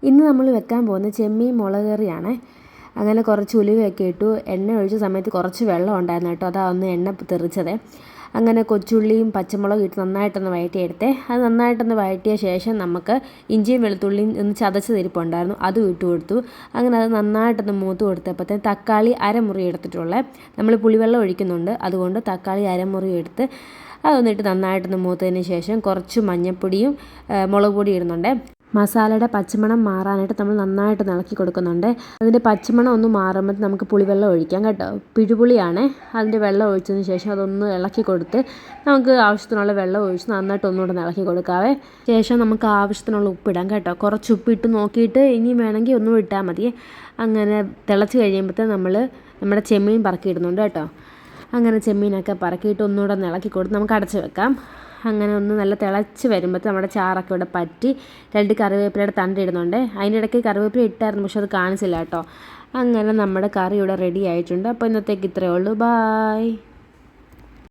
ഇന്ന് നമ്മൾ വെക്കാൻ പോകുന്ന ചെമ്മീൻ മുളക് കറിയാണ്. അങ്ങനെ കുറച്ച് ഉലുവയൊക്കെ ഇട്ടു. എണ്ണ ഒഴിച്ച സമയത്ത് കുറച്ച് വെള്ളം ഉണ്ടായിരുന്നു കേട്ടോ, അതാ ഒന്ന് എണ്ണ തെറിച്ചത്. അങ്ങനെ കൊച്ചുള്ളിയും പച്ചമുളകും ഇട്ട് നന്നായിട്ടൊന്ന് വഴറ്റിയെടുത്തേ. അത് നന്നായിട്ടൊന്ന് വഴറ്റിയ ശേഷം നമുക്ക് ഇഞ്ചിയും വെളുത്തുള്ളിയും ഒന്ന് ചതച്ച് തിരിപ്പുണ്ടായിരുന്നു, അതും ഇട്ട് കൊടുത്തു. അങ്ങനെ അത് നന്നായിട്ടൊന്ന് മൂത്ത് കൊടുത്തപ്പോഴത്തേന് തക്കാളി അരമുറി എടുത്തിട്ടുള്ളത്. നമ്മൾ പുളിവെള്ളം ഒഴിക്കുന്നുണ്ട്, അതുകൊണ്ട് തക്കാളി അരമുറി എടുത്ത് അതൊന്നിട്ട് നന്നായിട്ടൊന്ന് മൂത്തതിന് ശേഷം കുറച്ച് മഞ്ഞൾപ്പൊടിയും മുളക് പൊടി ഇടുന്നുണ്ട്. മസാലയുടെ പച്ചമണം മാറാനായിട്ട് നമ്മൾ നന്നായിട്ട് ഇളക്കി കൊടുക്കുന്നുണ്ട്. അതിൻ്റെ പച്ചമണം ഒന്ന് മാറുമ്പോൾ നമുക്ക് പുളിവെള്ളം ഒഴിക്കാം കേട്ടോ. പിഴുപുളിയാണ്. അതിൻ്റെ വെള്ളം ഒഴിച്ചതിന് ശേഷം അതൊന്ന് ഇളക്കി കൊടുത്ത് നമുക്ക് ആവശ്യത്തിനുള്ള വെള്ളം ഒഴിച്ച് നന്നായിട്ട് ഒന്നുകൂടെ ഇളക്കി കൊടുക്കാവേ. ശേഷം നമുക്ക് ആവശ്യത്തിനുള്ള ഉപ്പിടാം കേട്ടോ. കുറച്ച് ഉപ്പിട്ട് നോക്കിയിട്ട് ഇനി വേണമെങ്കിൽ ഒന്നും ഇട്ടാൽ മതി. അങ്ങനെ തിളച്ച് കഴിയുമ്പോഴത്തേന് നമ്മൾ നമ്മുടെ ചെമ്മീൻ പറക്കിയിടുന്നുണ്ട് കേട്ടോ. അങ്ങനെ ചെമ്മീനൊക്കെ പറക്കിയിട്ട് ഒന്നുകൂടെ ഇളക്കി കൊടുത്ത് നമുക്ക് അടച്ച് വെക്കാം. അങ്ങനെ ഒന്ന് നല്ല തിളച്ച് വരുമ്പോഴത്തെ നമ്മുടെ ചാറൊക്കെ ഇവിടെ പറ്റി 2 കറിവേപ്പിലയുടെ തണ്ടിടുന്നുണ്ട്. അതിൻ്റെ ഇടയ്ക്ക് കറിവേപ്പില ഇട്ടായിരുന്നു, പക്ഷെ അത് കാണിച്ചില്ല കേട്ടോ. അങ്ങനെ നമ്മുടെ കറി ഇവിടെ റെഡി ആയിട്ടുണ്ട്. അപ്പോൾ ഇന്നത്തേക്ക് ഇത്രയേ ഉള്ളൂ. ബായ്.